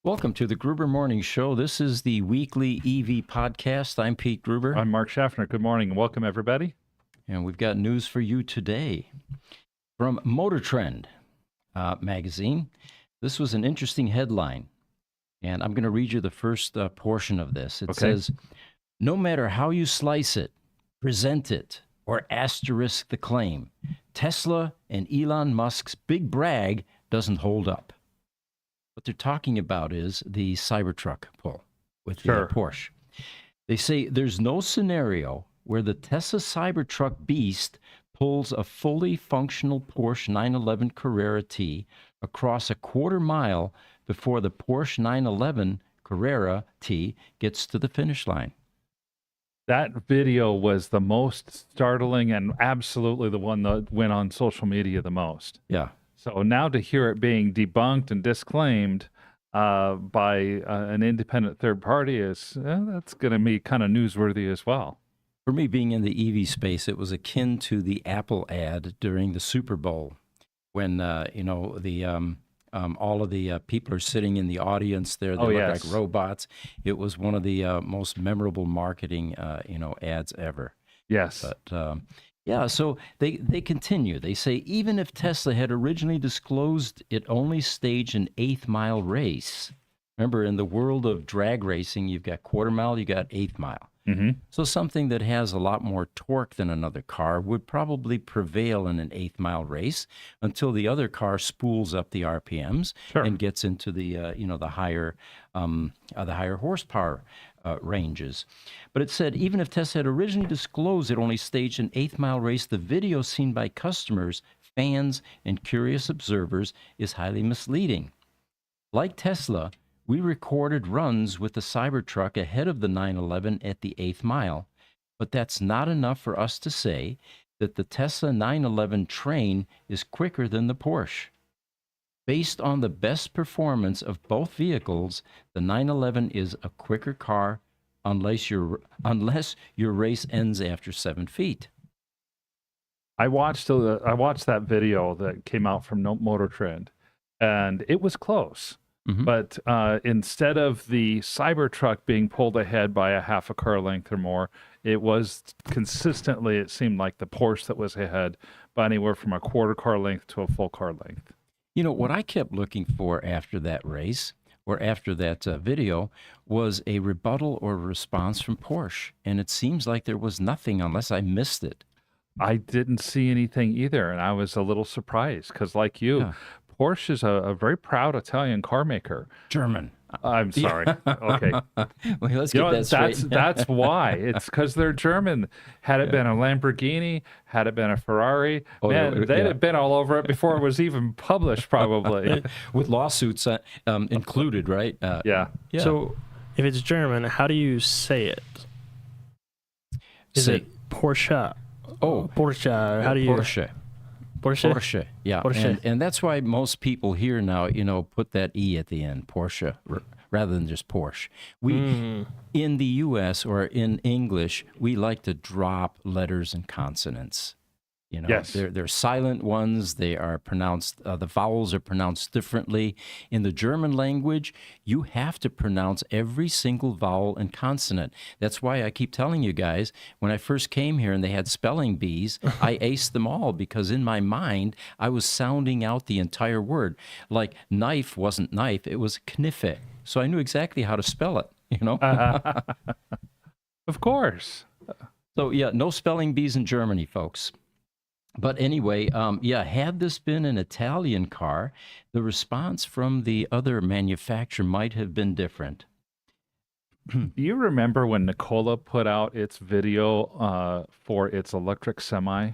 Welcome to the Gruber Morning Show. This is the weekly EV podcast. I'm Pete Gruber. I'm Mark Schaffner. Good morning and welcome, everybody. And we've got news for you today from Motor Trend magazine. This was an interesting headline, and I'm going to read you the first portion of this. It says, no matter how you slice it, present it, or asterisk the claim, Tesla and Elon Musk's big brag doesn't hold up. What they're talking about is the Cybertruck pull with the Porsche. They say there's no scenario where the Tesla Cybertruck beast pulls a fully functional Porsche 911 Carrera T across a quarter mile before the Porsche 911 Carrera T gets to the finish line. That video was the most startling and absolutely the one that went on social media the most. Yeah. So now to hear it being debunked and disclaimed by an independent third party is that's going to be kind of newsworthy as well. For me, being in the EV space, it was akin to the Apple ad during the Super Bowl when all of the people are sitting in the audience there. They look like robots. It was one of the most memorable marketing ads ever. Yes. But yeah, so they continue. They say even if Tesla had originally disclosed it only staged an 8th mile race, remember in the world of drag racing, you've got quarter mile, you got 8th mile. Mm-hmm. So something that has a lot more torque than another car would probably prevail in an 8th mile race until the other car spools up the RPMs and gets into the the higher horsepower ranges. But it said even if Tesla had originally disclosed it only staged an 8th mile race, the video seen by customers, fans, and curious observers is highly misleading. Like Tesla, we recorded runs with the Cybertruck ahead of the 911 at the 8th mile, but that's not enough for us to say that the Tesla 911 train is quicker than the Porsche. Based on the best performance of both vehicles, the 911 is a quicker car unless your race ends after 7 feet. I watched that video that came out from Motor Trend, and it was close. Mm-hmm. But instead of the Cybertruck being pulled ahead by a half a car length or more, it was consistently, it seemed like the Porsche that was ahead by anywhere from a quarter car length to a full car length. You know, what I kept looking for after that race or after that video was a rebuttal or response from Porsche. And it seems like there was nothing unless I missed it. I didn't see anything either. And I was a little surprised because like you, Porsche is a very proud Italian car maker. German. I'm sorry. Okay. Well, let's get that straight. That's why. It's because they're German. Had it been a Lamborghini, had it been a Ferrari, they'd have been all over it before it was even published, probably. With lawsuits included, right? Yeah. So if it's German, how do you say it? Is it Porsche? Oh, Porsche. How do you... Porsche. Porsche, yeah. Porsche. And that's why most people here now, put that E at the end, Porsche, rather than just Porsche. We, in the U.S. or in English, we like to drop letters and consonants. Yes. They're silent ones. They are pronounced, the vowels are pronounced differently. In the German language, you have to pronounce every single vowel and consonant. That's why I keep telling you guys, when I first came here and they had spelling bees, I aced them all because in my mind, I was sounding out the entire word. Like knife wasn't knife, it was kniffe. So I knew exactly how to spell it, Of course. So yeah, no spelling bees in Germany, folks. But anyway, had this been an Italian car, the response from the other manufacturer might have been different. Do you remember when Nikola put out its video for its electric semi?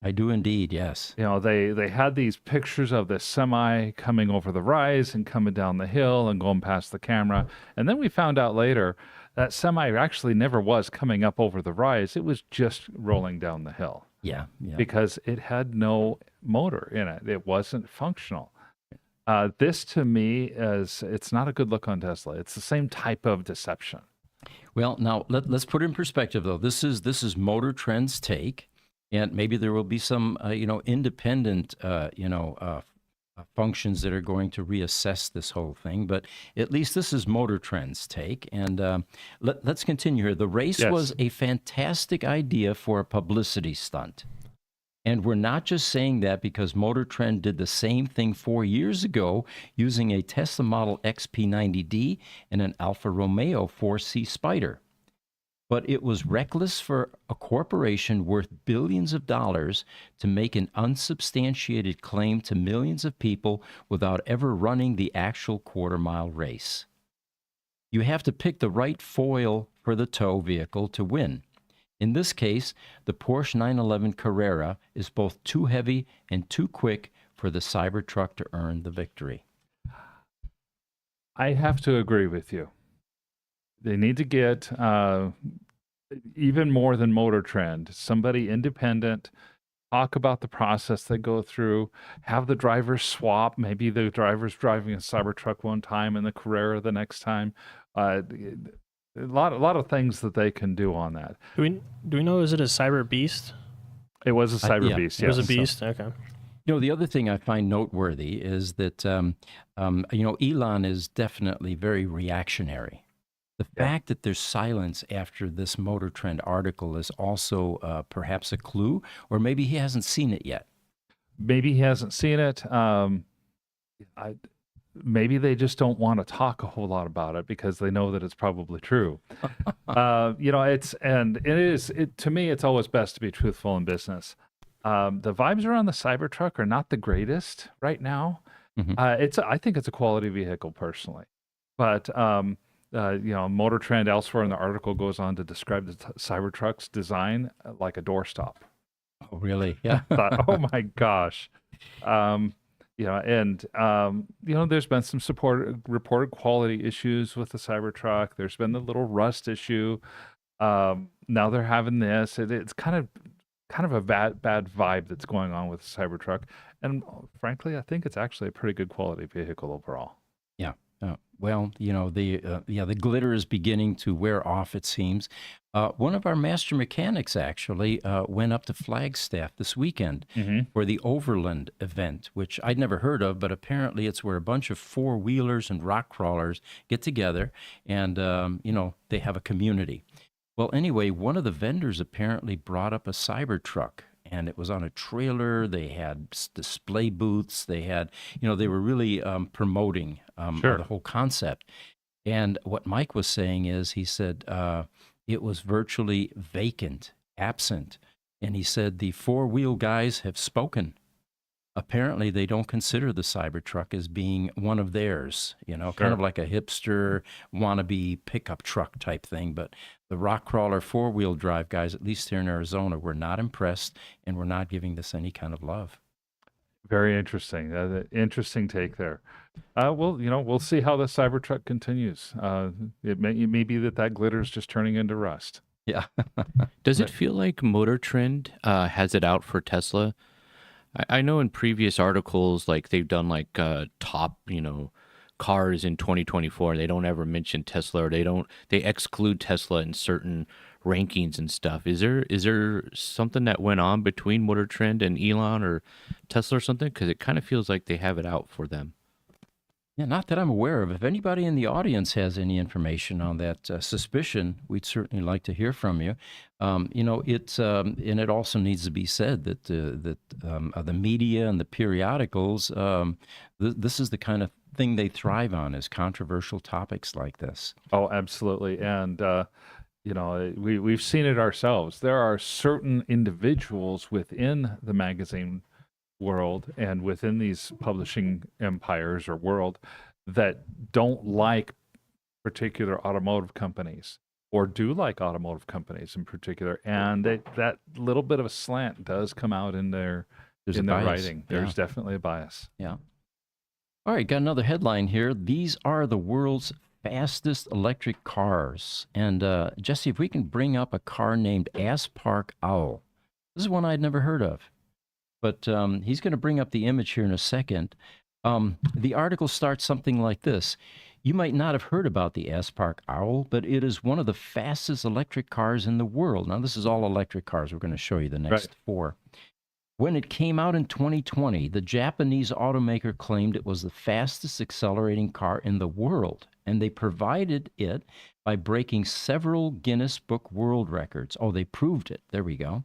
I do indeed, yes. They had these pictures of this semi coming over the rise and coming down the hill and going past the camera. And then we found out later that semi actually never was coming up over the rise. It was just rolling down the hill. Yeah. Because it had no motor in it. It wasn't functional. This to me it's not a good look on Tesla. It's the same type of deception. Well, now let's put it in perspective, though. This is Motor Trend's take, and maybe there will be some independent functions that are going to reassess this whole thing. But at least this is Motor Trend's take. And let's continue here. The race Yes. was a fantastic idea for a publicity stunt. And we're not just saying that because Motor Trend did the same thing 4 years ago using a Tesla Model X P90D and an Alfa Romeo 4C Spider. But it was reckless for a corporation worth billions of dollars to make an unsubstantiated claim to millions of people without ever running the actual quarter-mile race. You have to pick the right foil for the tow vehicle to win. In this case, the Porsche 911 Carrera is both too heavy and too quick for the Cybertruck to earn the victory. I have to agree with you. They need to get even more than Motor Trend, somebody independent, talk about the process they go through, have the drivers swap. Maybe the driver's driving a Cybertruck one time and the Carrera the next time. A lot of things that they can do on that. Do we know, is it a Cyber Beast? It was a Cyber yeah. Beast. It was a yes. Beast? Okay. You know, the other thing I find noteworthy is that, Elon is definitely very reactionary. The fact that there's silence after this Motor Trend article is also perhaps a clue, or maybe he hasn't seen it yet. Maybe he hasn't seen it. Maybe they just don't want to talk a whole lot about it because they know that it's probably true. To me, it's always best to be truthful in business. The vibes around the Cybertruck are not the greatest right now. Mhm. I think it's a quality vehicle personally, but Motor Trend elsewhere in the article goes on to describe the Cybertruck's design like a doorstop. Oh, really? Yeah. I thought, oh my gosh. There's been some reported quality issues with the Cybertruck. There's been the little rust issue. Now they're having this. It's kind of a bad vibe that's going on with the Cybertruck. And frankly, I think it's actually a pretty good quality vehicle overall. Yeah. The glitter is beginning to wear off, it seems. One of our master mechanics actually went up to Flagstaff this weekend for the Overland event, which I'd never heard of, but apparently it's where a bunch of four-wheelers and rock crawlers get together and, they have a community. Well, anyway, one of the vendors apparently brought up a Cybertruck. And it was on a trailer. They had display booths. They had, they were really promoting the whole concept. And what Mike was saying is, he said it was virtually vacant, absent. And he said the four-wheel guys have spoken. Apparently, they don't consider the Cybertruck as being one of theirs, kind of like a hipster wannabe pickup truck type thing. But the rock crawler four-wheel drive guys, at least here in Arizona, were not impressed and were not giving this any kind of love. Very interesting. Interesting take there. We'll see how the Cybertruck continues. It may be that glitter is just turning into rust. Yeah. Does it feel like Motor Trend has it out for Tesla? I know in previous articles, like they've done like top, cars in 2024. They don't ever mention Tesla, or they exclude Tesla in certain rankings and stuff. Is there something that went on between Motor Trend and Elon or Tesla or something? Because it kind of feels like they have it out for them. Yeah, not that I'm aware of. If anybody in the audience has any information on that suspicion, we'd certainly like to hear from you. And it also needs to be said that the media and the periodicals, this is the kind of thing they thrive on, is controversial topics like this. Oh, absolutely. And we've seen it ourselves. There are certain individuals within the magazine world and within these publishing empires or world that don't like particular automotive companies, or do like automotive companies in particular, and that little bit of a slant does come out in their writing. There's definitely a bias. Yeah. All right, got another headline here. These are the world's fastest electric cars. And Jesse, if we can bring up a car named Aspark Owl. This is one I'd never heard of. But he's going to bring up the image here in a second. The article starts something like this. You might not have heard about the Aspark Owl, but it is one of the fastest electric cars in the world. Now, this is all electric cars. We're going to show you the next four. When it came out in 2020, the Japanese automaker claimed it was the fastest accelerating car in the world, and they provided it by breaking several Guinness Book World Records. Oh, they proved it. There we go.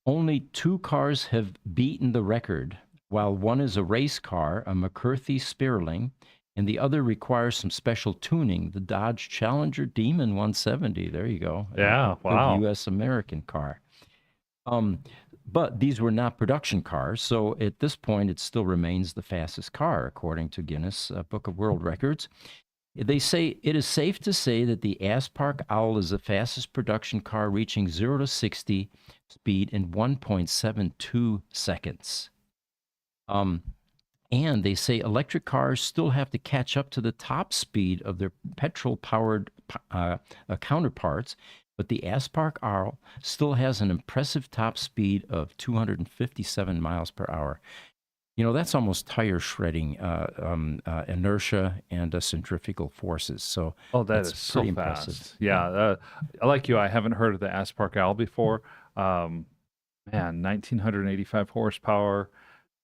Only 2 cars have beaten the record, while one is a race car, a McCarthy Spearling, and the other requires some special tuning, the Dodge Challenger Demon 170. There you go. Yeah, A wow. good U.S.-American car. But these were not production cars, so at this point, it still remains the fastest car, according to Guinness Book of World Records. They say it is safe to say that the Aspark Owl is the fastest production car, reaching 0 to 60 speed in 1.72 seconds. And they say electric cars still have to catch up to the top speed of their petrol-powered counterparts, but the Aspark Owl still has an impressive top speed of 257 miles per hour. You know, that's almost tire shredding inertia and centrifugal forces. So that that's is so pretty fast. impressive. Yeah, like you, I haven't heard of the Aspark Owl before. Man, 1,985 horsepower.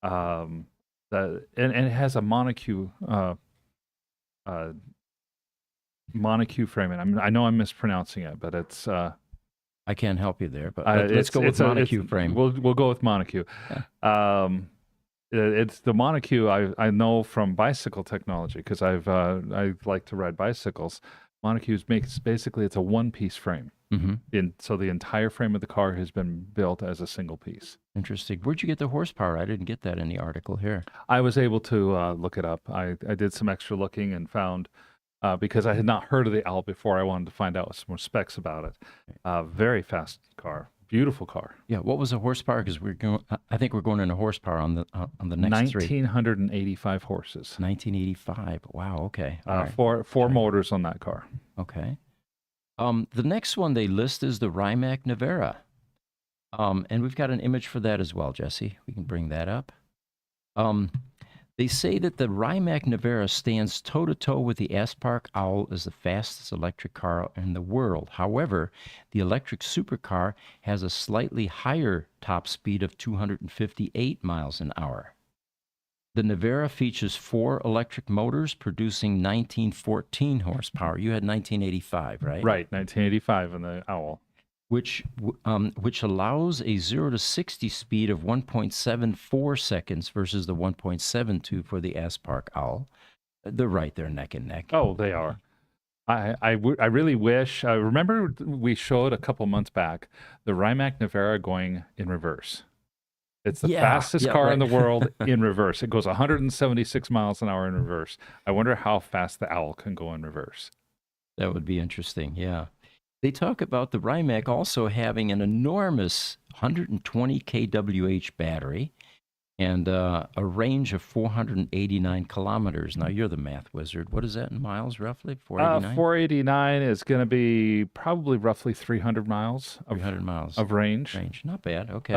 And it has a monocoque frame. And I know I'm mispronouncing it, but it's I can't help you there, but let's go with monocoque frame. We'll go with monocoque. Yeah. It's the monocoque I know from bicycle technology, because I like to ride bicycles. Monocoque makes basically it's a one-piece frame. Mm-hmm. So the entire frame of the car has been built as a single piece. Interesting. Where'd you get the horsepower? I didn't get that in the article here. I was able to look it up. I did some extra looking and found, because I had not heard of the Owl before, I wanted to find out some more specs about it. Very fast car. Beautiful car. Yeah. What was the horsepower? Because I think we're going into horsepower on the next 1,985 horses. 1985. Wow. Okay. All right. Four motors on that car. Okay. The next one they list is the Rimac Navara. And we've got an image for that as well, Jesse. We can bring that up. They say that the Rimac Navara stands toe-to-toe with the Aspark Owl as the fastest electric car in the world. However, the electric supercar has a slightly higher top speed of 258 miles an hour. The Navara features 4 electric motors producing 1914 horsepower. You had 1985, right? Right, 1985 in the Owl. Which allows a 0 to 60 speed of 1.74 seconds versus the 1.72 for the Aspark Owl. They're right there neck and neck. Oh, they are. I really wish. I remember we showed a couple months back the Rimac Navara going in reverse. It's the fastest car in the world in reverse. It goes 176 miles an hour in reverse. I wonder how fast the Owl can go in reverse. That would be interesting, yeah. They talk about the Rimac also having an enormous 120 kWh battery and a range of 489 kilometers. Now, you're the math wizard. What is that in miles, roughly? 489? 489 is going to be probably roughly 300 miles. 300 miles of range. Not bad. Okay.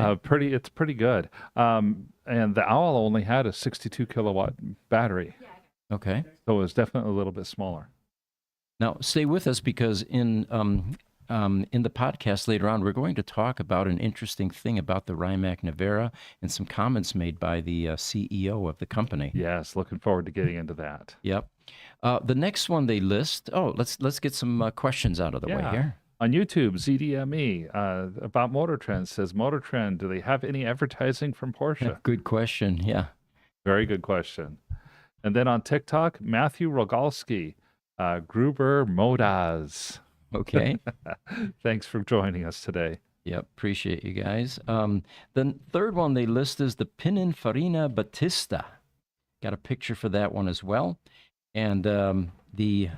It's pretty good. And the Owl only had a 62 kilowatt battery. Okay. So it was definitely a little bit smaller. Now, stay with us because in the podcast later on, we're going to talk about an interesting thing about the Rimac Navara and some comments made by the CEO of the company. Yes, looking forward to getting into that. Yep. The next one they list. Oh, let's get some questions out of the way here. On YouTube, ZDME about Motor Trend says, Motor Trend, do they have any advertising from Porsche? Good question. Yeah. Very good question. And then on TikTok, Matthew Rogalski. Gruber Modas. Okay. Thanks for joining us today. Yep, appreciate you guys. The third one they list is the Pininfarina Battista. Got a picture for that one as well. And the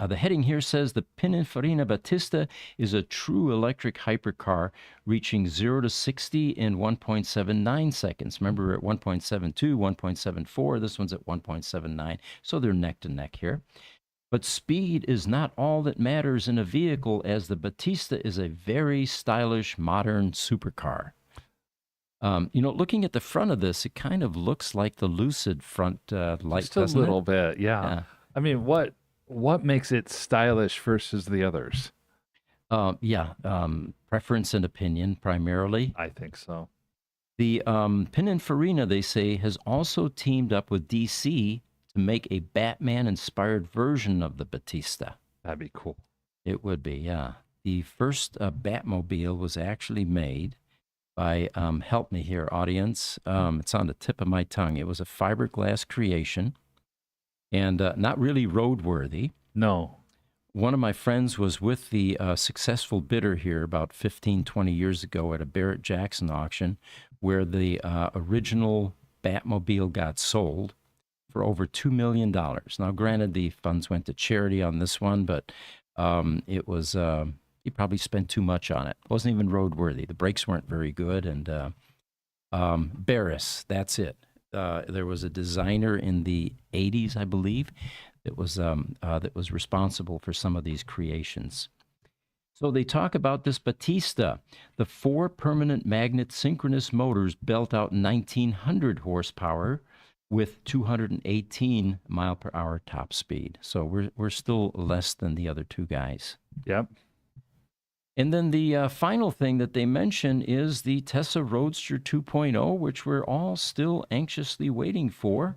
heading here says the Pininfarina Battista is a true electric hypercar reaching 0 to 60 in 1.79 seconds. Remember, we're at 1.72, 1.74. This one's at 1.79. So they're neck to neck here. But speed is not all that matters in a vehicle, as the Battista is a very stylish, modern supercar. Looking at the front of this, it kind of looks like the Lucid front light. Just a little bit, yeah. I mean, what makes it stylish versus the others? Preference and opinion primarily. I think so. The Pininfarina, they say, has also teamed up with DC to make a Batman-inspired version of the Batista. That'd be cool. It would be, yeah. The first Batmobile was actually made by, help me here, audience. It's on the tip of my tongue. It was a fiberglass creation and not really roadworthy. No. One of my friends was with the successful bidder here about 15, 20 years ago at a Barrett-Jackson auction where the original Batmobile got sold for over $2 million. Now, granted, the funds went to charity on this one, but it was, he probably spent too much on it. It wasn't even roadworthy. The brakes weren't very good. And Barris, that's it. There was a designer in the 80s, I believe, that was responsible for some of these creations. So they talk about this Batista. The 4 permanent magnet synchronous motors belt out 1,900 horsepower with 218 mile per hour top speed. So we're still less than the other two guys. Yep. And then the final thing that they mention is the Tesla Roadster 2.0, which we're all still anxiously waiting for.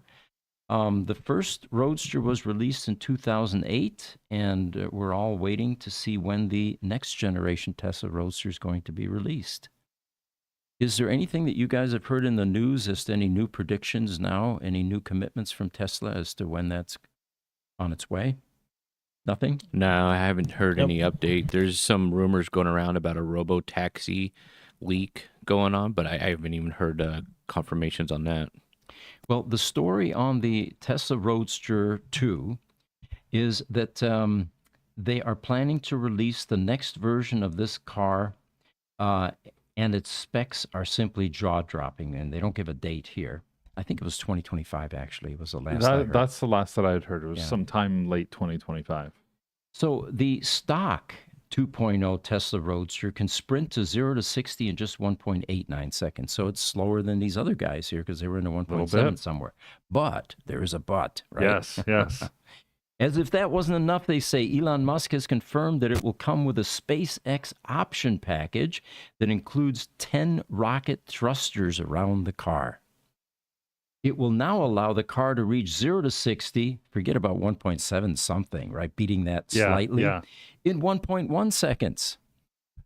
The first Roadster was released in 2008, and we're all waiting to see when the next generation Tesla Roadster is going to be released. Is there anything that you guys have heard in the news as to any new predictions now, any new commitments from Tesla as to when that's on its way? Nothing? No, I haven't heard Nope. any update. There's some rumors going around about a robo-taxi leak going on, but I haven't even heard confirmations on that. Well, the story on the Tesla Roadster 2 is that they are planning to release the next version of this car, and its specs are simply jaw-dropping, and they don't give a date here. I think it was 2025, actually. It was the last I heard. That's the last that I'd heard. It was Yeah. sometime late 2025. So the stock 2.0 Tesla Roadster can sprint to 0 to 60 in just 1.89 seconds. So it's slower than these other guys here because they were in a 1.7 bit. somewhere. But there is a but, right? Yes, yes. As if that wasn't enough, they say Elon Musk has confirmed that it will come with a SpaceX option package that includes 10 rocket thrusters around the car. It will now allow the car to reach 0 to 60, forget about 1.7 something, right? Beating that slightly, in 1.1 seconds.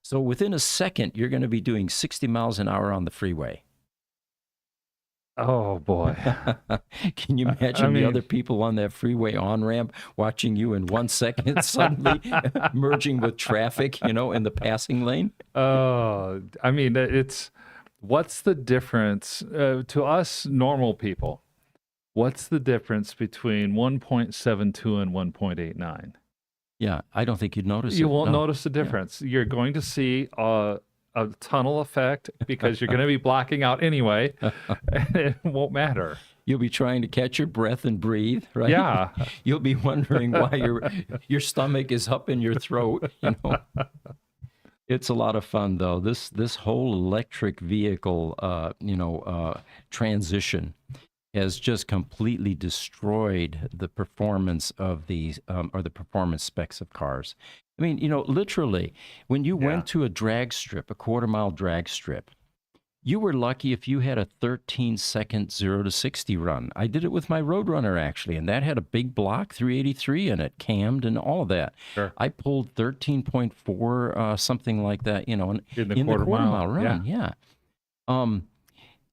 So within a second, you're going to be doing 60 miles an hour on the freeway. Oh, boy. Can you imagine the other people on that freeway on-ramp watching you in 1 second suddenly merging with traffic, in the passing lane? Oh, I mean, what's the difference to us normal people? What's the difference between 1.72 and 1.89? Yeah, I don't think you'd notice it. You won't No. notice the difference. You're going to see a tunnel effect because you're going to be blacking out anyway, and it won't matter. You'll be trying to catch your breath and breathe, right? Yeah. You'll be wondering why your stomach is up in your throat, It's a lot of fun, though. This whole electric vehicle, transition has just completely destroyed the performance of these, or the performance specs of cars. I mean, literally, when you went to a drag strip, a quarter-mile drag strip, you were lucky if you had a 13-second 0 to 60 run. I did it with my Roadrunner, actually, and that had a big block 383 in it, cammed and all of that. Sure. I pulled 13.4, something like that, in the quarter quarter-mile mile, run. Yeah.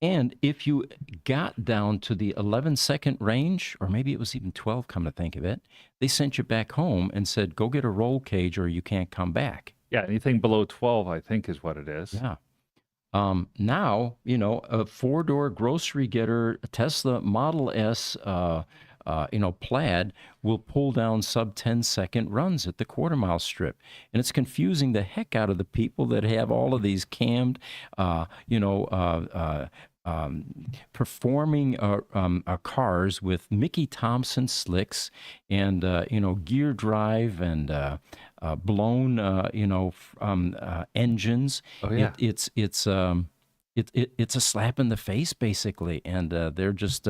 And if you got down to the 11-second range, or maybe it was even 12, come to think of it, they sent you back home and said, go get a roll cage or you can't come back. Yeah, anything below 12, I think, is what it is. Yeah. Now, a 4-door grocery getter, a Tesla Model S, Plaid will pull down sub 10-second runs at the quarter-mile strip. And it's confusing the heck out of the people that have all of these cammed, performing cars with Mickey Thompson slicks and, gear drive and blown, engines. Oh, yeah. It's a slap in the face, basically. And they're just...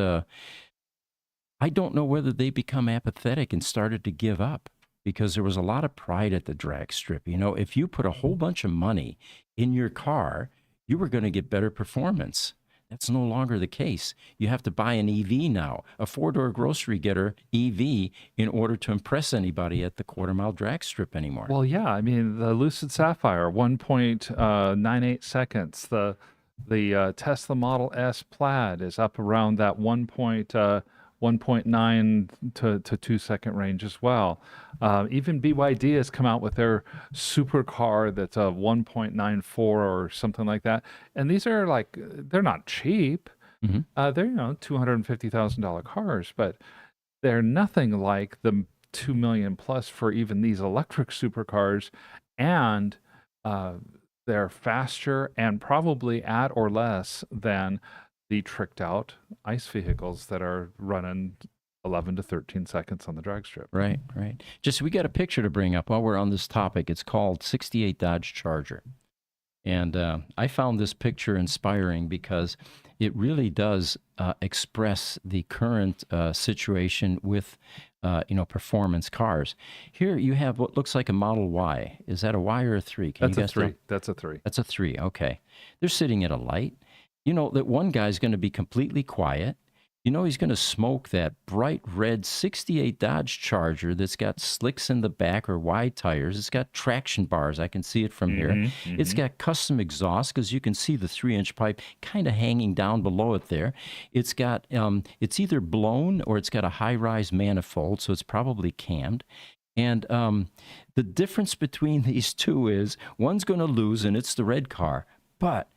I don't know whether they become apathetic and started to give up because there was a lot of pride at the drag strip. If you put a whole bunch of money in your car, you were going to get better performance. That's no longer the case. You have to buy an EV now, a four-door grocery getter EV, in order to impress anybody at the quarter-mile drag strip anymore. Well, yeah, I mean the Lucid Sapphire, 1.98 seconds. The Tesla Model S Plaid is up around that 1.9 to 2 second range as well. Even BYD has come out with their supercar that's a 1.94 or something like that. And these are like, they're not cheap. Mm-hmm. They're, $250,000 cars, but they're nothing like the 2 million plus for even these electric supercars. And they're faster and probably at or less than the tricked out ICE vehicles that are running 11 to 13 seconds on the drag strip. Right. Just, we got a picture to bring up while we're on this topic. It's called 68 Dodge Charger. And I found this picture inspiring because it really does express the current situation with, performance cars. Here you have what looks like a Model Y. Is that a Y or a 3? Can That's you a guess 3. that? That's a 3. That's a 3. Okay. They're sitting at a light. You know that one guy's going to be completely quiet. You know he's going to smoke that bright red 68 Dodge Charger that's got slicks in the back or wide tires. It's got traction bars. I can see it from here. It's got custom exhaust because you can see the 3-inch pipe kind of hanging down below it there. It's got, it's either blown or it's got a high-rise manifold, so it's probably cammed. And the difference between these two is one's going to lose, and it's the red car. But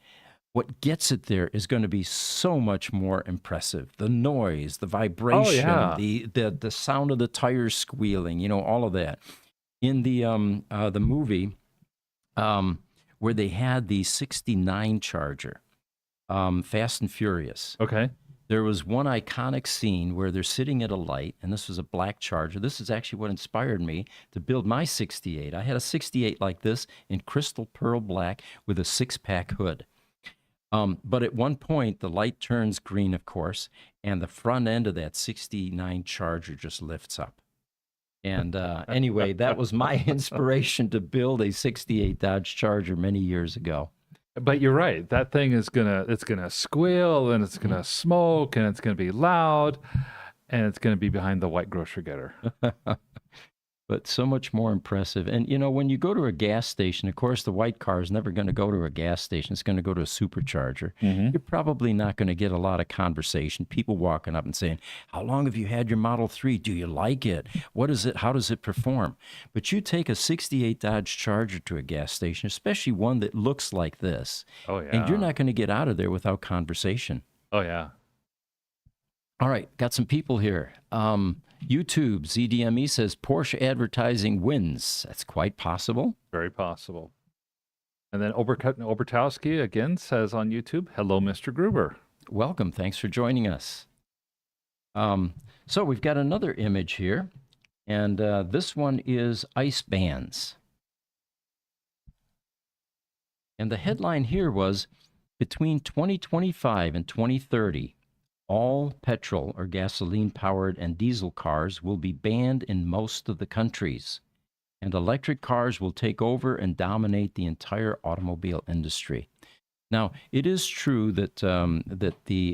what gets it there is going to be so much more impressive. The noise, the vibration, the sound of the tires squealing, all of that. In the movie where they had the 69 Charger, Fast and Furious. Okay. There was one iconic scene where they're sitting at a light, and this was a black Charger. This is actually what inspired me to build my 68. I had a 68 like this in crystal pearl black with a 6-pack hood. But at one point, the light turns green, of course, and the front end of that 69 Charger just lifts up. And anyway, that was my inspiration to build a 68 Dodge Charger many years ago. But you're right. That thing is it's gonna squeal, and it's gonna smoke, and it's gonna be loud, and it's gonna be behind the white grocery getter. But so much more impressive. And, when you go to a gas station, of course, the white car is never going to go to a gas station. It's going to go to a supercharger. You're probably not going to get a lot of conversation. People walking up and saying, how long have you had your Model 3? Do you like it? What is it? How does it perform? But you take a 68 Dodge Charger to a gas station, especially one that looks like this. Oh, yeah. And you're not going to get out of there without conversation. Oh, yeah. All right, got some people here. YouTube, ZDME says Porsche advertising wins. That's quite possible. Very possible. And then Obertowski again says on YouTube, hello, Mr. Gruber. Welcome. Thanks for joining us. So we've got another image here, and this one is ICE bans. And the headline here was, between 2025 and 2030, all petrol or gasoline-powered and diesel cars will be banned in most of the countries, and electric cars will take over and dominate the entire automobile industry. Now, it is true that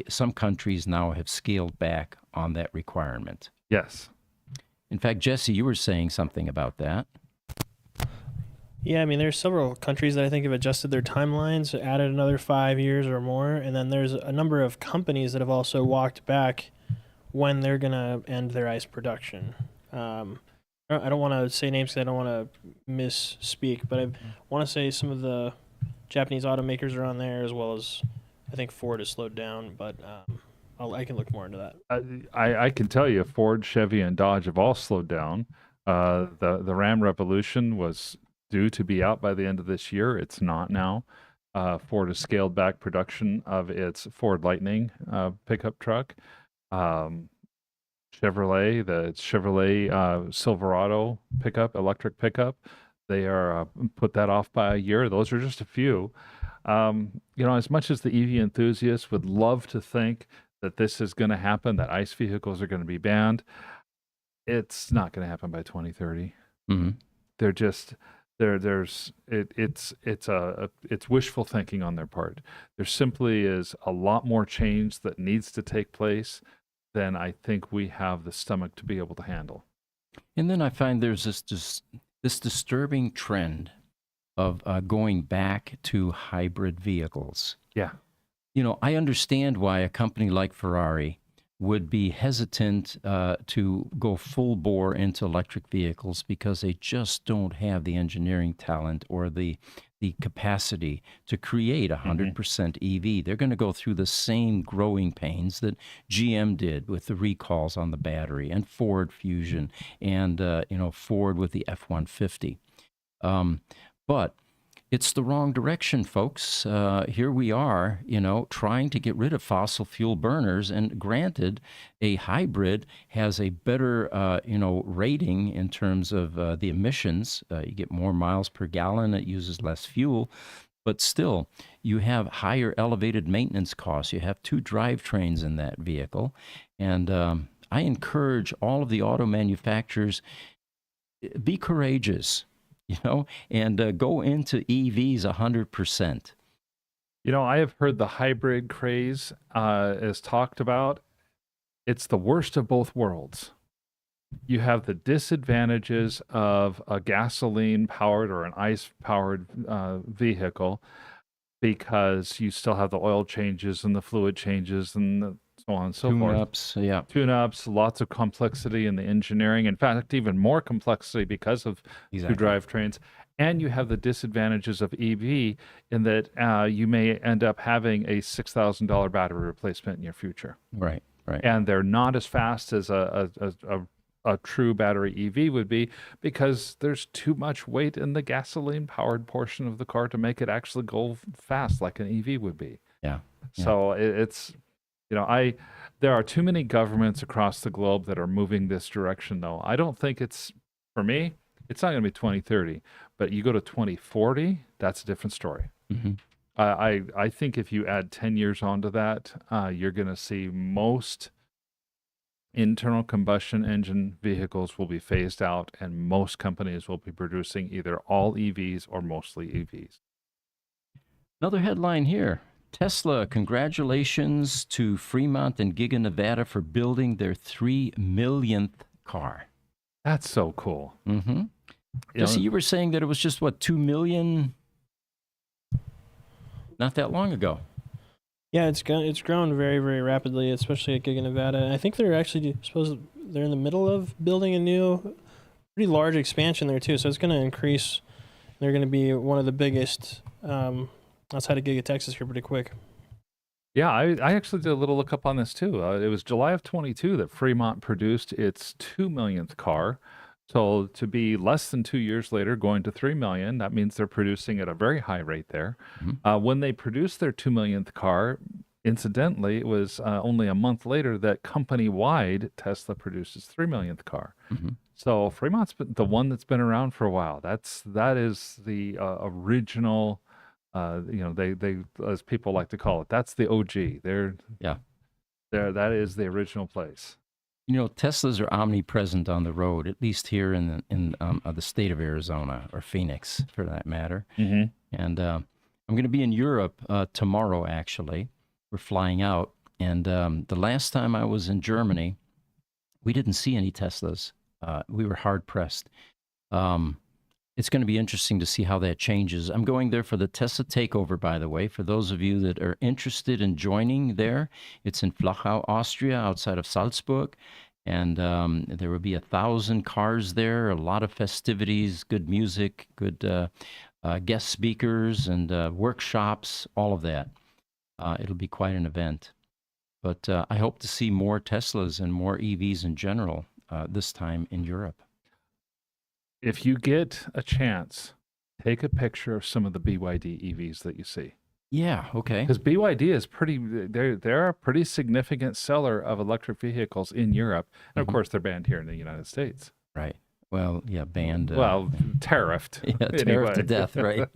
some countries now have scaled back on that requirement. Yes. In fact, Jesse, you were saying something about that. Yeah, I mean, there's several countries that I think have adjusted their timelines, added another 5 years or more, and then there's a number of companies that have also walked back when they're going to end their ICE production. I don't want to say names because I don't want to misspeak, but I want to say some of the Japanese automakers are on there, as well as I think Ford has slowed down, but I can look more into that. I can tell you Ford, Chevy, and Dodge have all slowed down. The Ram Revolution was due to be out by the end of this year. It's not now. Ford has scaled back production of its Ford Lightning pickup truck. Chevrolet, the Chevrolet Silverado pickup, electric pickup, they are put that off by a year. Those are just a few. As much as the EV enthusiasts would love to think that this is going to happen, that ICE vehicles are going to be banned, it's not going to happen by 2030. Mm-hmm. They're just It's wishful thinking on their part. There simply is a lot more change that needs to take place than I think we have the stomach to be able to handle. And then I find there's this disturbing trend of going back to hybrid vehicles. Yeah. You know, I understand why a company like Ferrari would be hesitant to go full bore into electric vehicles because they just don't have the engineering talent or the capacity to create 100% EV. They're going to go through the same growing pains that GM did with the recalls on the battery, and Ford Fusion, and Ford with the F-150. But it's the wrong direction, folks. Here we are, trying to get rid of fossil fuel burners. And granted, a hybrid has a better, rating in terms of the emissions. You get more miles per gallon. It uses less fuel. But still, you have higher elevated maintenance costs. You have 2 drivetrains in that vehicle. And I encourage all of the auto manufacturers, be courageous. And go into EVs 100%. I have heard the hybrid craze is talked about. It's the worst of both worlds. You have the disadvantages of a gasoline-powered or an ICE-powered vehicle because you still have the oil changes and the fluid changes and so on and so forth. Tune-ups, yeah. Tune-ups, lots of complexity in the engineering. In fact, even more complexity because of 2 drivetrains. And you have the disadvantages of EV in that you may end up having a $6,000 battery replacement in your future. Right. And they're not as fast as a true battery EV would be because there's too much weight in the gasoline-powered portion of the car to make it actually go fast like an EV would be. Yeah. So it's... there are too many governments across the globe that are moving this direction, though. I don't think for me, it's not going to be 2030, but you go to 2040, that's a different story. I think if you add 10 years onto that, you're going to see most internal combustion engine vehicles will be phased out, and most companies will be producing either all EVs or mostly EVs. Another headline here. Tesla, congratulations to Fremont and Giga, Nevada for building their 3 millionth car. That's so cool. Jesse, you were saying that it was just, 2 million not that long ago. Yeah, it's grown very, very rapidly, especially at Giga, Nevada. And I think they're actually they're in the middle of building a new, pretty large expansion there too. So it's going to increase. They're going to be one of the biggest outside of Giga, Texas here pretty quick. Yeah, I actually did a little look up on this too. It was July of 22 that Fremont produced its 2 millionth car. So to be less than 2 years later going to 3 million, that means they're producing at a very high rate there. When they produced their 2 millionth car, incidentally, it was only a month later that company-wide Tesla produced its 3 millionth car. So Fremont's been the one that's been around for a while. That is the original... they as people like to call it, that's the OG. That is the original place. Teslas are omnipresent on the road, at least here in the state of Arizona, or Phoenix, for that matter. And I'm going to be in Europe tomorrow. Actually, we're flying out, and the last time I was in Germany, we didn't see any Teslas. We were hard pressed. It's going to be interesting to see how that changes. I'm going there for the Tesla takeover, by the way. For those of you that are interested in joining there, it's in Flachau, Austria, outside of Salzburg. And there will be 1,000 cars there, a lot of festivities, good music, good guest speakers and workshops, all of that. It'll be quite an event. But I hope to see more Teslas and more EVs in general this time in Europe. If you get a chance, take a picture of some of the BYD EVs that you see. Yeah, okay. Because BYD is they're a pretty significant seller of electric vehicles in Europe. And of course, they're banned here in the United States. Right. Well, yeah, banned. Tariffed. Yeah, tariffed anyway. to death, right?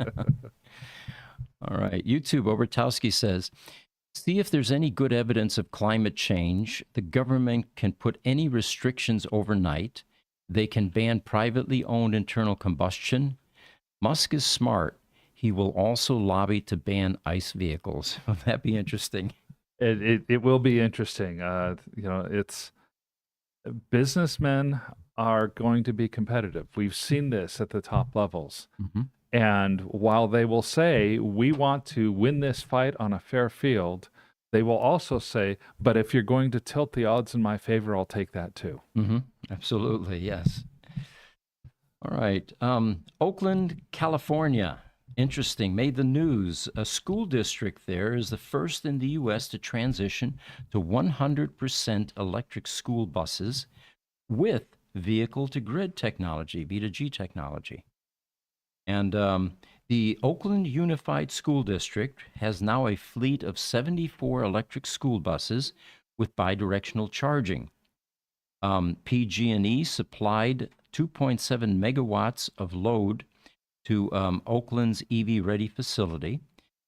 All right. YouTube, Obertowski says, see if there's any good evidence of climate change. The government can put any restrictions overnight. They can ban privately owned internal combustion. Musk is smart. He will also lobby to ban ICE vehicles. Will that be interesting? It will be interesting. It's businessmen are going to be competitive. We've seen this at the top levels. Mm-hmm. And while they will say, we want to win this fight on a fair field, they will also say, but if you're going to tilt the odds in my favor, I'll take that too. Mm-hmm. Absolutely, yes. All right. Oakland, California. Interesting. Made the news. A school district there is the first in the U.S. to transition to 100% electric school buses with vehicle-to-grid technology, V2G technology. And the Oakland Unified School District has now a fleet of 74 electric school buses with bidirectional charging. PG&E supplied 2.7 megawatts of load to Oakland's EV-ready facility.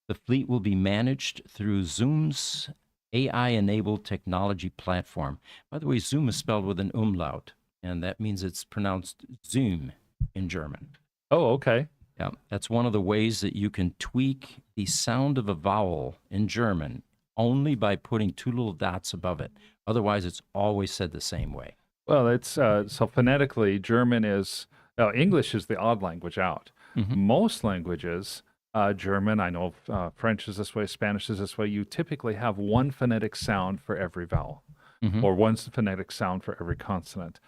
The fleet will be managed through Zoom's AI-enabled technology platform. By the way, Zoom is spelled with an umlaut, and that means it's pronounced Zoom in German. Oh, okay. Yeah, that's one of the ways that you can tweak the sound of a vowel in German only by putting two little dots above it. Otherwise, it's always said the same way. Well, it's so phonetically, English is the odd language out. Mhm. Most languages, German, I know French is this way, Spanish is this way. You typically have one phonetic sound for every vowel, Mhm. or one phonetic sound for every consonant.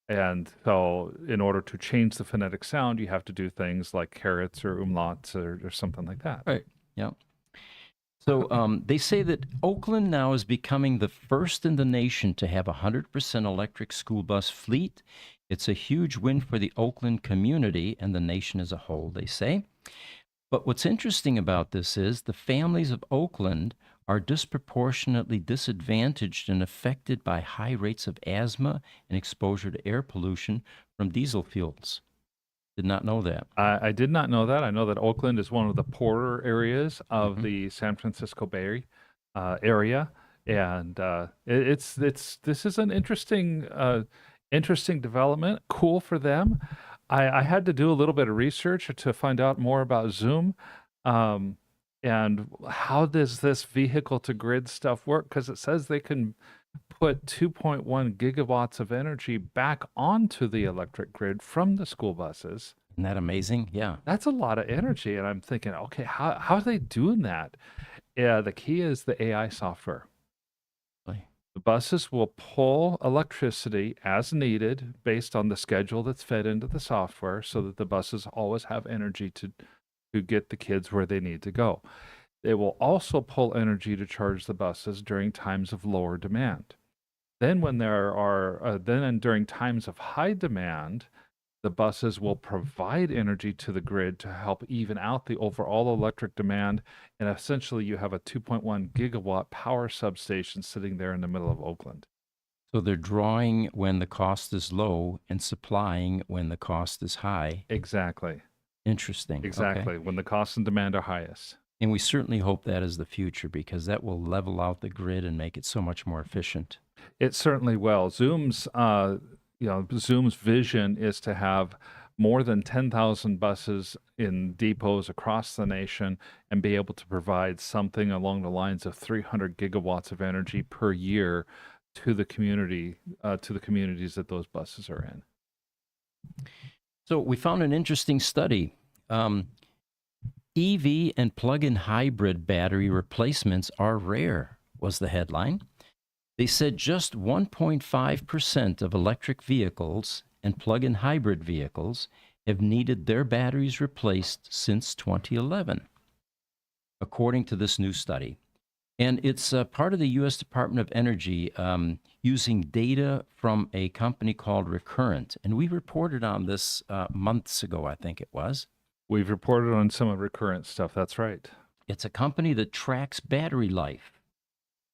And so, in order to change the phonetic sound, you have to do things like carets or umlauts or something like that. Right. Yeah. So they say that Oakland now is becoming the first in the nation to have a 100% electric school bus fleet. It's a huge win for the Oakland community and the nation as a whole, they say. But what's interesting about this is the families of Oakland are disproportionately disadvantaged and affected by high rates of asthma and exposure to air pollution from diesel fuels. Did not know that. I did not know that. I know that Oakland is one of the poorer areas of Mhm. the San Francisco Bay area, and this is an interesting development. Cool for them. I had to do a little bit of research to find out more about Zoom, and how does this vehicle to grid stuff work? Because it says they can put 2.1 gigawatts of energy back onto the electric grid from the school buses. Isn't that amazing? Yeah. That's a lot of energy. And I'm thinking, okay, how are they doing that? Yeah, the key is the AI software. Really. The buses will pull electricity as needed based on the schedule that's fed into the software so that the buses always have energy to get the kids where they need to go. They will also pull energy to charge the buses during times of lower demand. Then when during times of high demand, the buses will provide energy to the grid to help even out the overall electric demand. And essentially you have a 2.1 gigawatt power substation sitting there in the middle of Oakland. So they're drawing when the cost is low and supplying when the cost is high. Exactly. Interesting. Exactly. Okay. When the cost and demand are highest. And we certainly hope that is the future because that will level out the grid and make it so much more efficient. It certainly will. Zoom's vision is to have more than 10,000 buses in depots across the nation and be able to provide something along the lines of 300 gigawatts of energy per year to the communities that those buses are in. So we found an interesting study. EV and plug-in hybrid battery replacements are rare, was the headline. They said just 1.5% of electric vehicles and plug-in hybrid vehicles have needed their batteries replaced since 2011, according to this new study. And it's part of the U.S. Department of Energy using data from a company called Recurrent. And we reported on this months ago, I think it was. We've reported on some of Recurrent stuff. That's right. It's a company that tracks battery life.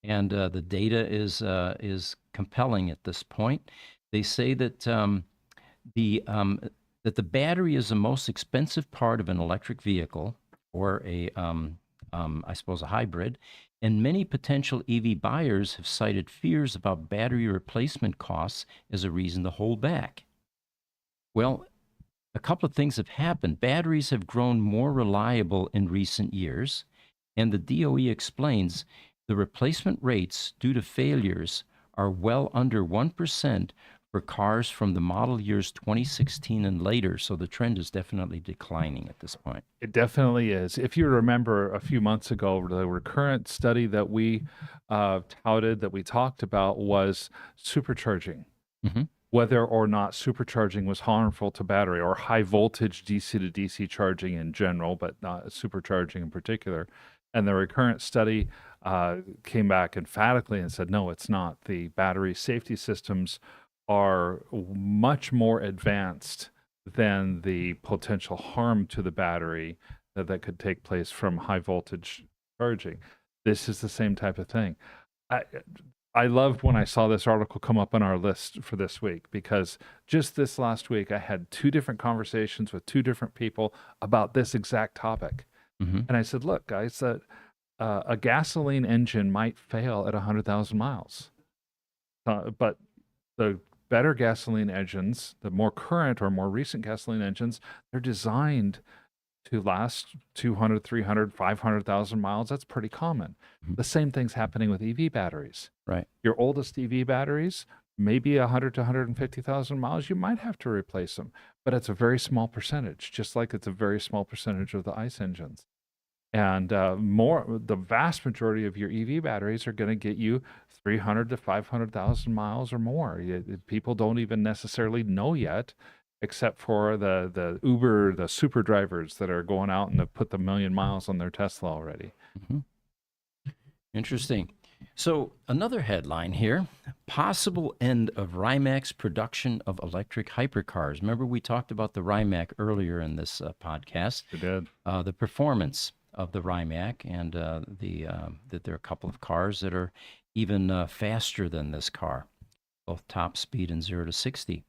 And the data is compelling at this point. They say that that the battery is the most expensive part of an electric vehicle or I suppose a hybrid, and many potential EV buyers have cited fears about battery replacement costs as a reason to hold back. Well, a couple of things have happened. Batteries have grown more reliable in recent years, and the DOE explains the replacement rates due to failures are well under 1% for cars from the model years 2016 and later. So the trend is definitely declining at this point. It definitely is. If you remember a few months ago, the recurrent study that we touted, that we talked about, was supercharging. Mm-hmm. Whether or not supercharging was harmful to battery, or high voltage DC to DC charging in general, but not supercharging in particular. And the recurrent study came back emphatically and said, no, it's not. The battery safety systems are much more advanced than the potential harm to the battery that could take place from high voltage charging. This is the same type of thing. I loved when I saw this article come up on our list for this week, because just this last week I had 2 different conversations with 2 different people about this exact topic. Mm-hmm. And I said, look, guys, that a gasoline engine might fail at 100,000 miles. But the better gasoline engines, the more current or more recent gasoline engines, they're designed to last 200, 300, 500,000 miles. That's pretty common. Mm-hmm. The same thing's happening with EV batteries. Right. Your oldest EV batteries, maybe 100 to 150,000 miles, you might have to replace them, but it's a very small percentage, just like it's a very small percentage of the ICE engines. And the vast majority of your EV batteries are going to get you 300 to 500,000 miles or more. People don't even necessarily know yet, except for the Uber, the super drivers that are going out and have put the 1,000,000 miles on their Tesla already. Mm-hmm. Interesting. So another headline here, possible end of Rimac's production of electric hypercars. Remember, we talked about the Rimac earlier in this podcast. We did. The performance of the Rimac, and that there are a couple of cars that are even faster than this car, both top speed and 0 to 60.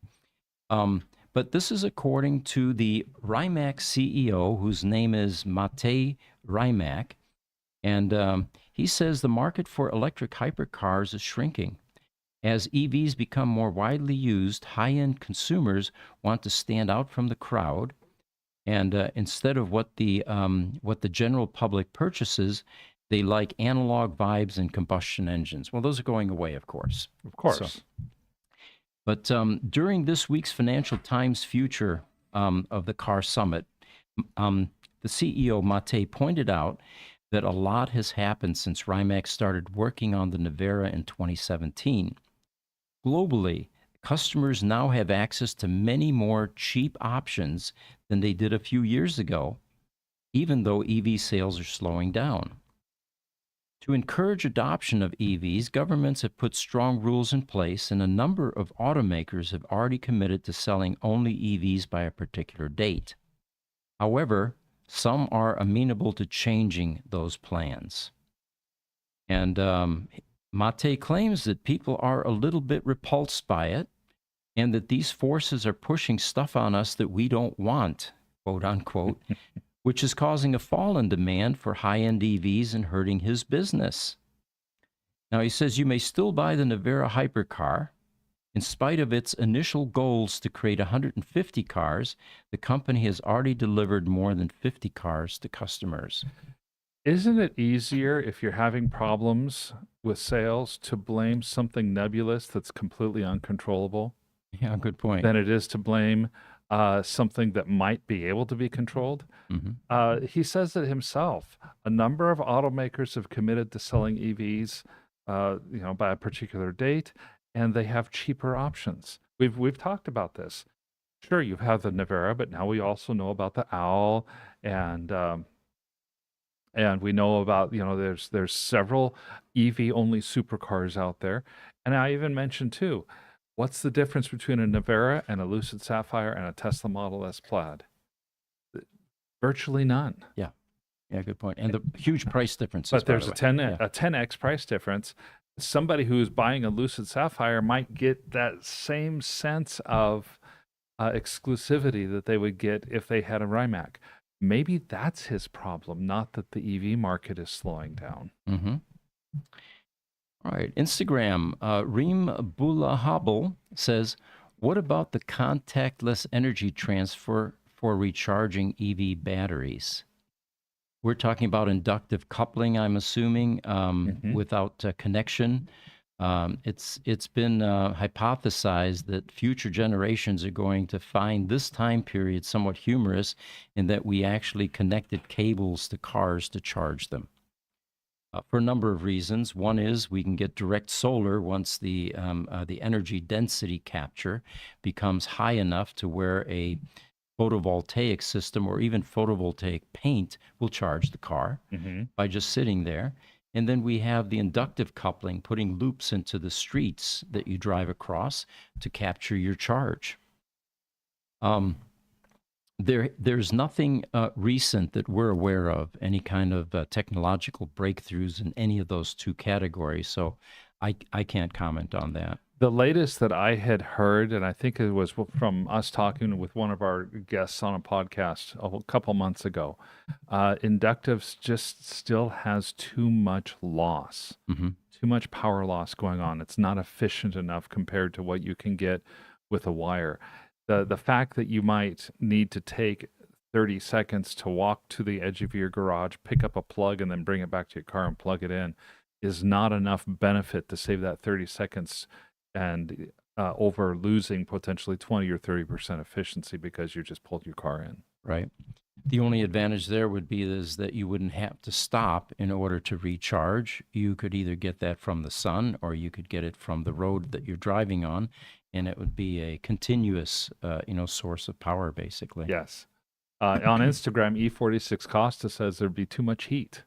But this is according to the Rimac CEO, whose name is Mate Rimac, and he says the market for electric hypercars is shrinking. As EVs become more widely used, high-end consumers want to stand out from the crowd, and instead of what the general public purchases, they like analog vibes and combustion engines. Well, those are going away, of course. Of course. So, but during this week's Financial Times Future of the Car Summit, the CEO, Mate, pointed out that a lot has happened since Rimac started working on the Navara in 2017. Globally, customers now have access to many more cheap options than they did a few years ago, even though EV sales are slowing down. To encourage adoption of EVs, governments have put strong rules in place, and a number of automakers have already committed to selling only EVs by a particular date. However, some are amenable to changing those plans. And Mate claims that people are a little bit repulsed by it, and that these forces are pushing stuff on us that we don't want, quote unquote, which is causing a fall in demand for high-end EVs and hurting his business. Now, he says you may still buy the Navara Hypercar. In spite of its initial goals to create 150 cars, the company has already delivered more than 50 cars to customers. Isn't it easier, if you're having problems with sales, to blame something nebulous that's completely uncontrollable? Yeah, good point. Than it is to blame something that might be able to be controlled? Mm-hmm. He says it himself. A number of automakers have committed to selling EVs, by a particular date, and they have cheaper options. We've talked about this. Sure, you've had the Navara, but now we also know about the Owl, and we know about, there's several EV only supercars out there. And I even mentioned too, what's the difference between a Navara and a Lucid Sapphire and a Tesla Model S Plaid? Virtually none. Yeah, good point. And the huge price differences. But there's by a the way. 10x price difference. Somebody who's buying a Lucid Sapphire might get that same sense of exclusivity that they would get if they had a Rimac. Maybe that's his problem, not that the EV market is slowing down. Mm-hmm. All right. Instagram, Reem Bulahabel says, What about the contactless energy transfer for recharging EV batteries? We're talking about inductive coupling, I'm assuming, without connection. It's been hypothesized that future generations are going to find this time period somewhat humorous in that we actually connected cables to cars to charge them. For a number of reasons. One is we can get direct solar once the energy density capture becomes high enough to where a photovoltaic system or even photovoltaic paint will charge the car by just sitting there. And then we have the inductive coupling, putting loops into the streets that you drive across to capture your charge. There's nothing recent that we're aware of, any kind of technological breakthroughs in any of those two categories. So I can't comment on that. The latest that I had heard, and I think it was from us talking with one of our guests on a podcast a couple months ago, inductives just still has too much loss, too much power loss going on. It's not efficient enough compared to what you can get with a wire. The fact that you might need to take 30 seconds to walk to the edge of your garage, pick up a plug, and then bring it back to your car and plug it in is not enough benefit to save that 30 seconds and over losing potentially 20 or 30% efficiency because you just pulled your car in. Right. The only advantage there would be is that you wouldn't have to stop in order to recharge. You could either get that from the sun or you could get it from the road that you're driving on, and it would be a continuous, source of power, basically. Yes. On Instagram, E46 Costa says there'd be too much heat.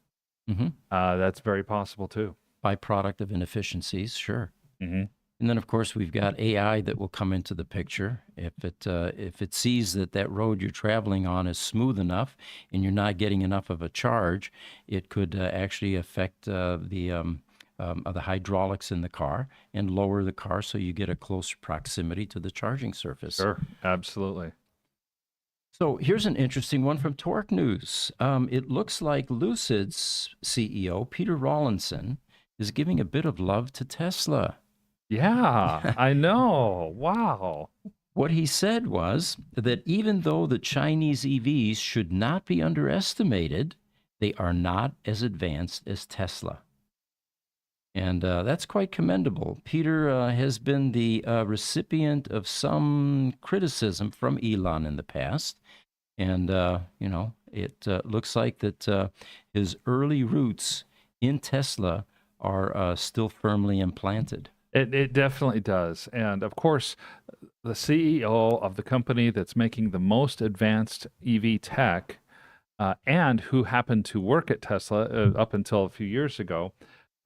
That's very possible too. Byproduct of inefficiencies, sure. And then, of course, we've got AI that will come into the picture. If it sees that road you're traveling on is smooth enough and you're not getting enough of a charge, it could actually affect the hydraulics in the car and lower the car so you get a closer proximity to the charging surface. Sure, absolutely. So here's an interesting one from Torque News. It looks like Lucid's CEO, Peter Rawlinson, is giving a bit of love to Tesla. Yeah, I know. Wow. What he said was that even though the Chinese EVs should not be underestimated, they are not as advanced as Tesla. And that's quite commendable. Peter has been the recipient of some criticism from Elon in the past. And, it looks like that his early roots in Tesla are still firmly implanted. It definitely does. And of course, the CEO of the company that's making the most advanced EV tech and who happened to work at Tesla up until a few years ago,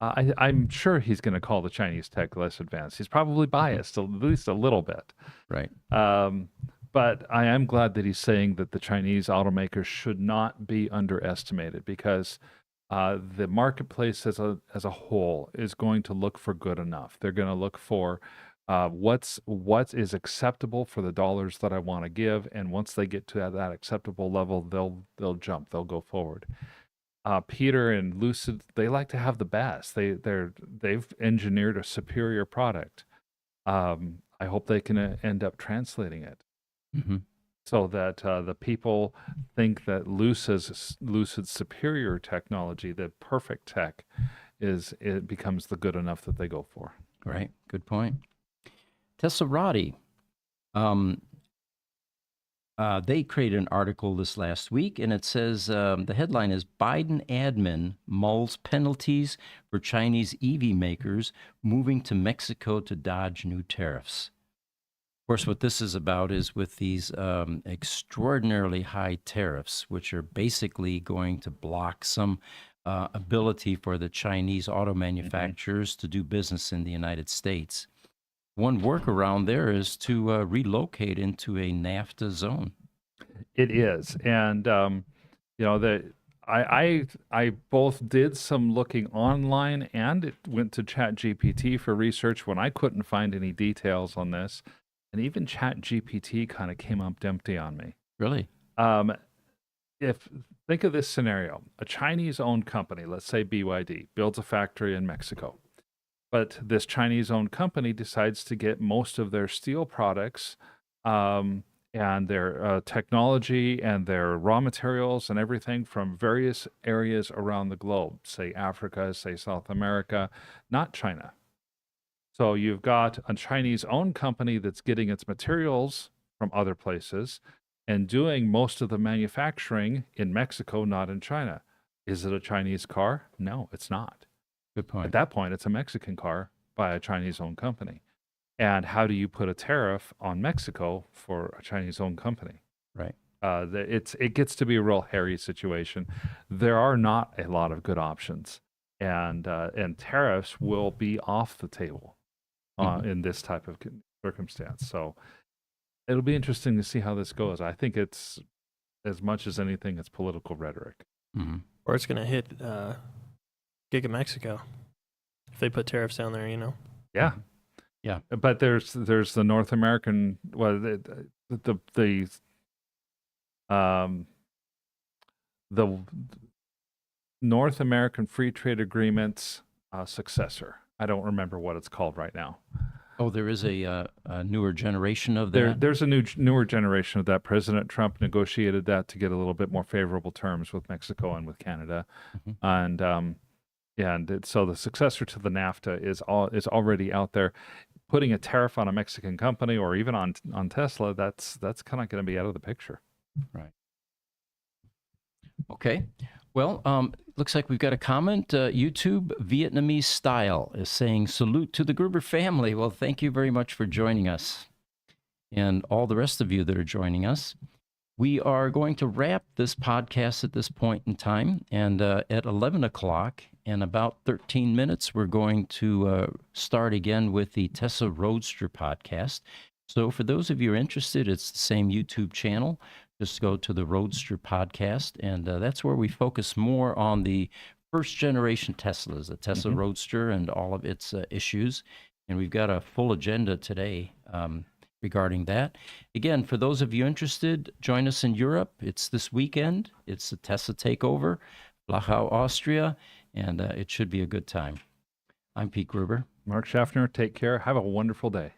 I'm sure he's going to call the Chinese tech less advanced. He's probably biased, at least a little bit. Right. But I am glad that he's saying that the Chinese automakers should not be underestimated because the marketplace as a whole is going to look for good enough. They're going to look for what is acceptable for the dollars that I want to give, and once they get to that acceptable level, they'll jump, they'll go forward. Peter and Lucid, they like to have the best. They've engineered a superior product. I hope they can end up translating it. So that the people think that Lucid's superior technology, the perfect tech, it becomes the good enough that they go for. Right. Good point. Teslarati, they created an article this last week, and it says the headline is Biden admin mulls penalties for Chinese EV makers moving to Mexico to dodge new tariffs. Of course, what this is about is with these extraordinarily high tariffs, which are basically going to block some ability for the Chinese auto manufacturers to do business in the United States. One workaround there is to relocate into a NAFTA zone. It is, and I both did some looking online and went to ChatGPT for research when I couldn't find any details on this. And even ChatGPT kind of came up empty on me. Really? Think of this scenario. A Chinese-owned company, let's say BYD, builds a factory in Mexico. But this Chinese-owned company decides to get most of their steel products and their technology and their raw materials and everything from various areas around the globe, say Africa, say South America, not China. So you've got a Chinese-owned company that's getting its materials from other places and doing most of the manufacturing in Mexico, not in China. Is it a Chinese car? No, it's not. Good point. At that point, it's a Mexican car by a Chinese-owned company. And how do you put a tariff on Mexico for a Chinese-owned company? Right. It gets to be a real hairy situation. There are not a lot of good options, and tariffs will be off the table in this type of circumstance. So it'll be interesting to see how this goes. I think it's, as much as anything, it's political rhetoric. Mm-hmm. Or it's going to hit Giga Mexico if they put tariffs down there, you know? Yeah. Yeah. But there's the North American, well, the North American Free Trade Agreement's successor. I don't remember what it's called right now. Oh, there is a newer generation of that? There's a newer generation of that. President Trump negotiated that to get a little bit more favorable terms with Mexico and with Canada. Mm-hmm. So the successor to the NAFTA is already out there. Putting a tariff on a Mexican company or even on Tesla, that's kind of going to be out of the picture. Right. Okay. Well, looks like we've got a comment. YouTube Vietnamese Style is saying, salute to the Gruber family. Well, thank you very much for joining us. And all the rest of you that are joining us. We are going to wrap this podcast at this point in time. And at 11 o'clock, in about 13 minutes, we're going to start again with the Tesla Roadster podcast. So for those of you who are interested, it's the same YouTube channel. Just go to the Roadster podcast, and that's where we focus more on the first generation Teslas, the Tesla Roadster and all of its issues. And we've got a full agenda today regarding that. Again, for those of you interested, join us in Europe. It's this weekend. It's the Tesla Takeover, Flachau, Austria, and it should be a good time. I'm Pete Gruber. Mark Schaffner, take care. Have a wonderful day.